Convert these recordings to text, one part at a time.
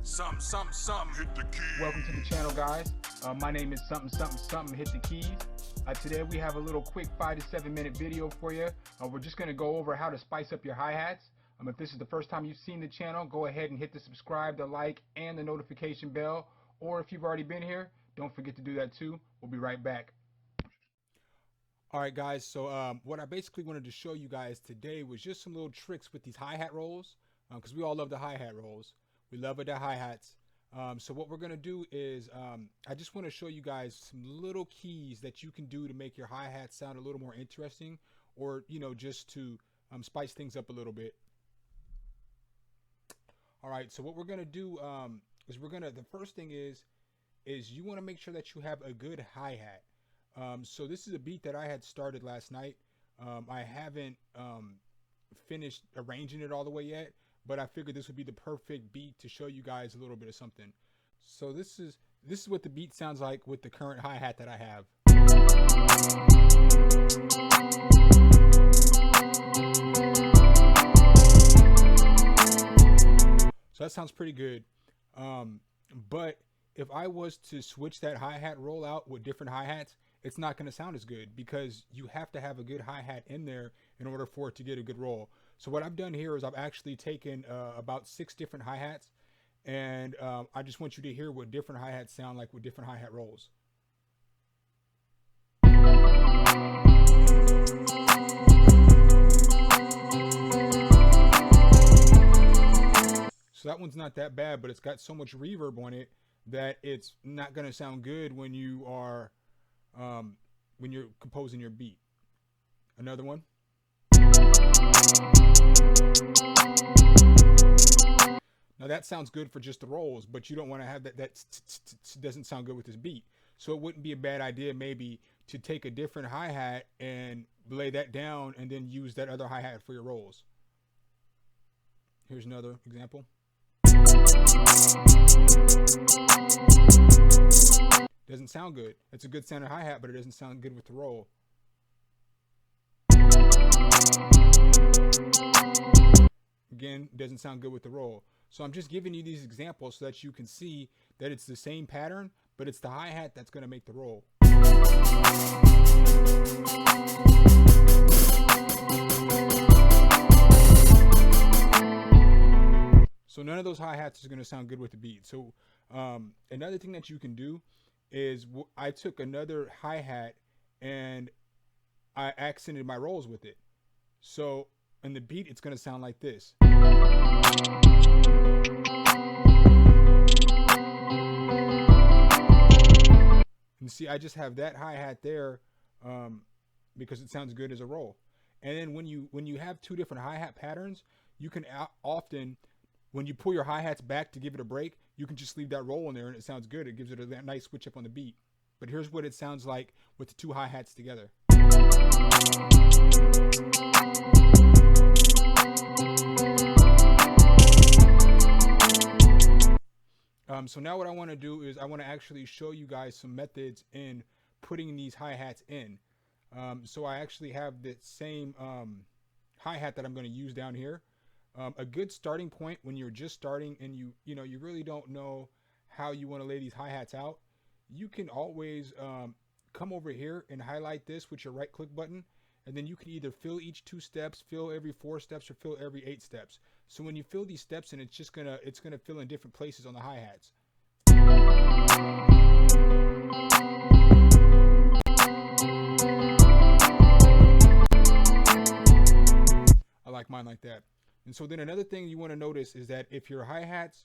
Hit the keys. Welcome to the channel, guys. My name is SumnSumnSumn Hit the Keys. Today we have a little quick 5 to 7 minute video for you. We're just going to go over how to spice up your hi-hats. If this is the first time you've seen the channel, go ahead and hit the subscribe, the like, and the notification bell. Or if you've already been here, don't forget to do that too. We'll be right back. Alright guys, so what I basically wanted to show you guys today was just some little tricks with these hi-hat rolls, because we all love the hi-hat rolls. We love the hi-hats. So what we're going to do is I just want to show you guys some little keys that you can do to make your hi-hat sound a little more interesting, or just to spice things up a little bit. Alright, so what we're going to do is the first thing is you want to make sure that you have a good hi-hat. So this is a beat that I had started last night. I haven't finished arranging it all the way yet, but I figured this would be the perfect beat to show you guys a little bit of something. So this is what the beat sounds like with the current hi-hat that I have. So that sounds pretty good. But if I was to switch that hi-hat roll out with different hi-hats, it's not going to sound as good, because you have to have a good hi-hat in there in order for it to get a good roll. So what I've done here is I've actually taken about 6 different hi-hats, and I just want you to hear what different hi-hats sound like with different hi-hat rolls. So that one's not that bad, but it's got so much reverb on it that it's not going to sound good when you are when you're composing your beat. Another one. Now that sounds good for just the rolls, but you don't want to have that doesn't sound good with this beat. So it wouldn't be a bad idea maybe to take a different hi-hat and lay that down and then use that other hi-hat for your rolls. Here's another example. Doesn't sound good. It's a good sounding hi-hat, but it doesn't sound good with the roll. Again, doesn't sound good with the roll. So I'm just giving you these examples so that you can see that it's the same pattern, but it's the hi-hat that's going to make the roll. So none of those hi-hats is going to sound good with the beat. So another thing that you can do is I took another hi-hat and I accented my rolls with it. So in the beat, it's going to sound like this. And see, I just have that hi-hat there because it sounds good as a roll. And then when you have 2 different hi-hat patterns, you can often, when you pull your hi-hats back to give it a break, you can just leave that roll in there and it sounds good. It gives it a nice switch up on the beat. But here's what it sounds like with the 2 hi-hats together. So now what I want to do is I want to actually show you guys some methods in putting these hi-hats in. So I actually have the same hi-hat that I'm going to use down here. A good starting point when you're just starting and you really don't know how you want to lay these hi-hats out, you can always come over here and highlight this with your right click button, and then you can either fill each 2 steps, fill every 4 steps, or fill every 8 steps. So when you fill these steps in, it's gonna fill in different places on the hi-hats. I like mine like that. And so then another thing you want to notice is that if your hi-hats,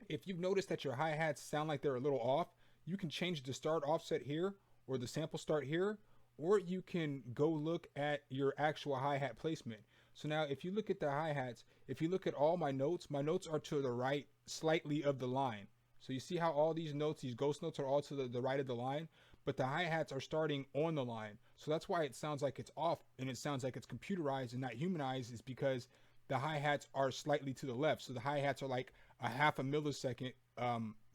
if you've noticed that your hi-hats sound like they're a little off, you can change the start offset here or the sample start here, or you can go look at your actual hi-hat placement. So now if you look at the hi-hats, if you look at all my notes are to the right slightly of the line. So you see how all these notes, these ghost notes, are all to the right of the line, but the hi-hats are starting on the line. So that's why it sounds like it's off and it sounds like it's computerized and not humanized, is because the hi-hats are slightly to the left. So the hi-hats are like a half a millisecond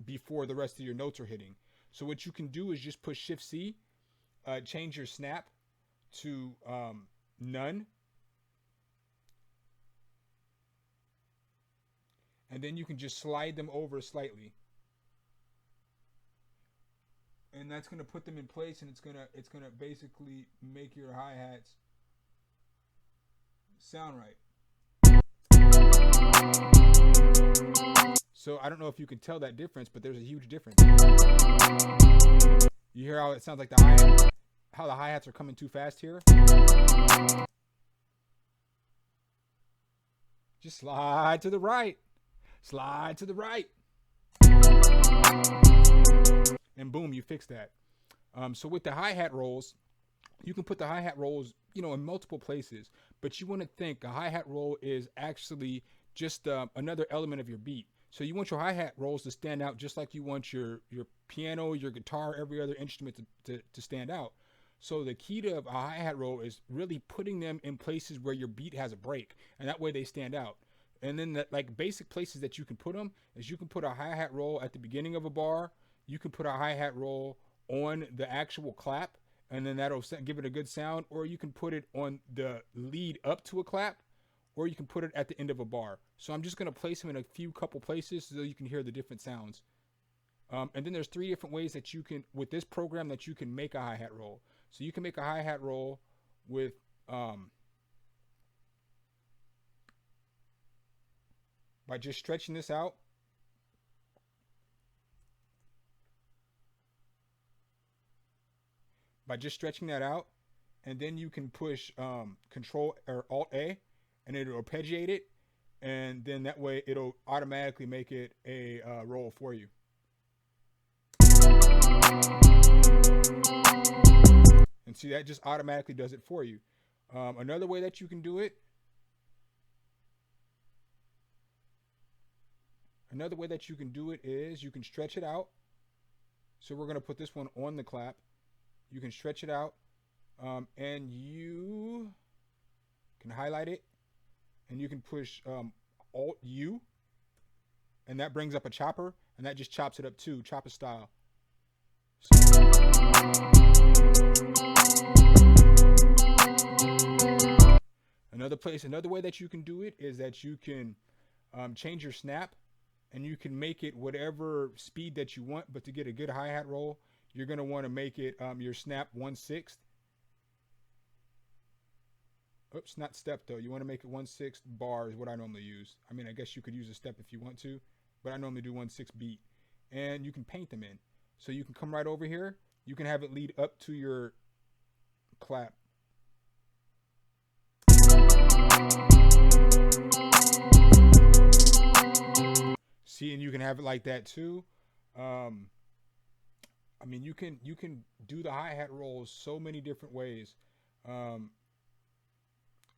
before the rest of your notes are hitting. So what you can do is just push Shift C, change your snap to none, and then you can just slide them over slightly, and that's going to put them in place, and it's going to basically make your hi-hats sound right. So I don't know if you can tell that difference, but there's a huge difference. You hear how it sounds like the hi-hat, how the hi-hats are coming too fast here? Just slide to the right. Slide to the right. And boom, you fix that. So with the hi-hat rolls, you can put the hi-hat rolls, in multiple places, but you want to think a hi-hat roll is actually just another element of your beat. So you want your hi-hat rolls to stand out just like you want your piano, your guitar, every other instrument to stand out. So the key to a hi-hat roll is really putting them in places where your beat has a break, and that way they stand out. And then the basic places that you can put them is you can put a hi-hat roll at the beginning of a bar. You can put a hi-hat roll on the actual clap, and then that'll give it a good sound. Or you can put it on the lead up to a clap, or you can put it at the end of a bar. So I'm just going to place them in a couple places so you can hear the different sounds. And then there's 3 different ways that you can, with this program, that you can make a hi-hat roll. So you can make a hi-hat roll with by just stretching this out. By just stretching that out, and then you can push Control or Alt A, and it'll arpeggiate it, and then that way it'll automatically make it a roll for you. And see, that just automatically does it for you. Another way that you can do it, is you can stretch it out. So we're going to put this one on the clap. You can stretch it out, and you can highlight it, and you can push Alt U, and that brings up a chopper, and that just chops it up too, chopper style. Another way that you can do it is that you can change your snap, and you can make it whatever speed that you want. But to get a good hi-hat roll, you're going to want to make it your snap 1/6. Oops, not step though. You want to make it 1/6 bar is what I normally use. I mean, I guess you could use a step if you want to, but I normally do 1/6 beat. And you can paint them in. So you can come right over here. You can have it lead up to your clap. See, and you can have it like that too. I mean, you can do the hi-hat rolls so many different ways.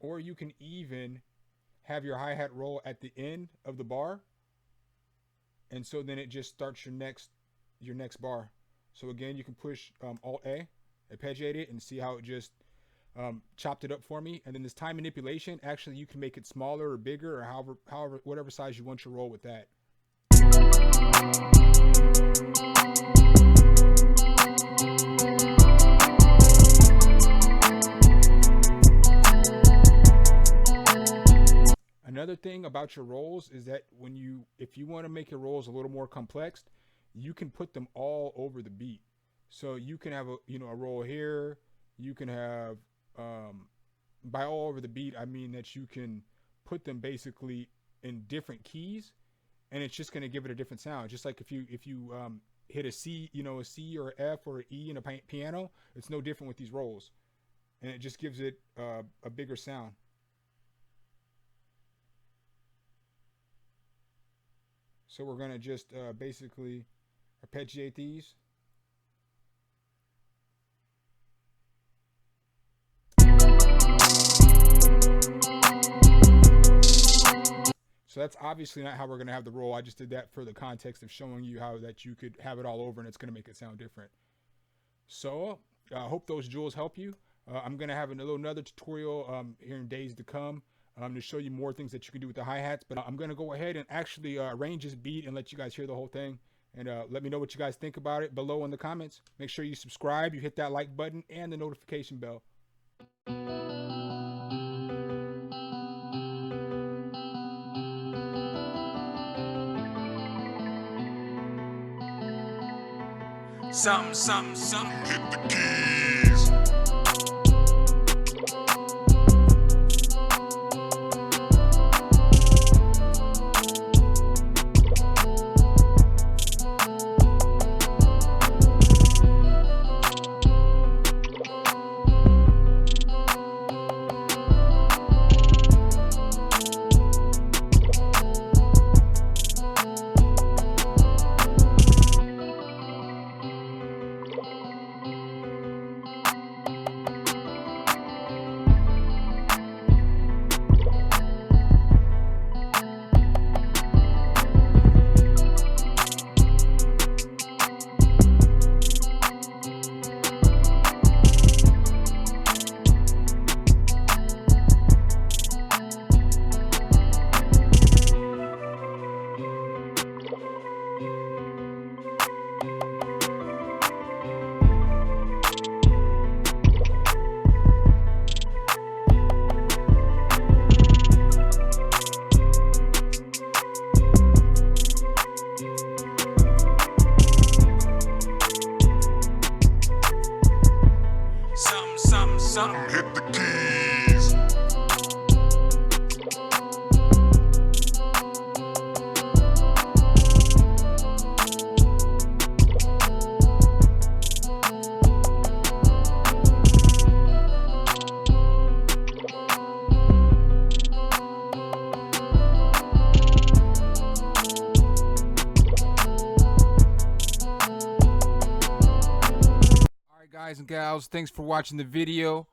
Or you can even have your hi-hat roll at the end of the bar, and so then it just starts your next bar. So again, you can push Alt A, arpeggiate it, and see how it just chopped it up for me. And then this time manipulation, actually you can make it smaller or bigger, or however whatever size you want your roll with that. Another thing about your rolls is that if you want to make your rolls a little more complex, you can put them all over the beat. So you can have a roll here. You can have by all over the beat, I mean that you can put them basically in different keys, and it's just going to give it a different sound. Just like if you hit a C, a C or an F or an E in a piano, it's no different with these rolls, and it just gives it a bigger sound. So we're going to just basically arpeggiate these. So that's obviously not how we're going to have the roll. I just did that for the context of showing you how that you could have it all over and it's going to make it sound different. So I hope those jewels help you. I'm going to have another tutorial here in days to come to show you more things that you can do with the hi-hats. But I'm going to go ahead and actually arrange this beat and let you guys hear the whole thing. And let me know what you guys think about it below in the comments. Make sure you subscribe, you hit that like button and the notification bell. Something, something, something. Hit the keys. Something, hit the keys. Alright guys and gals, thanks for watching the video.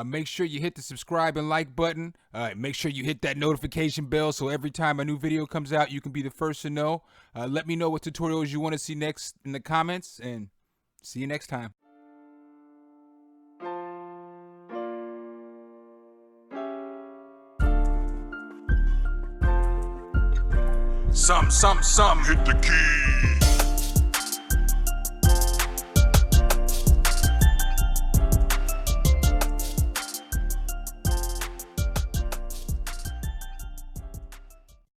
Make sure you hit the subscribe and like button. Make sure you hit that notification bell so every time a new video comes out, you can be the first to know. Let me know what tutorials you want to see next in the comments, and see you next time. Something, something, something. Hit the keys.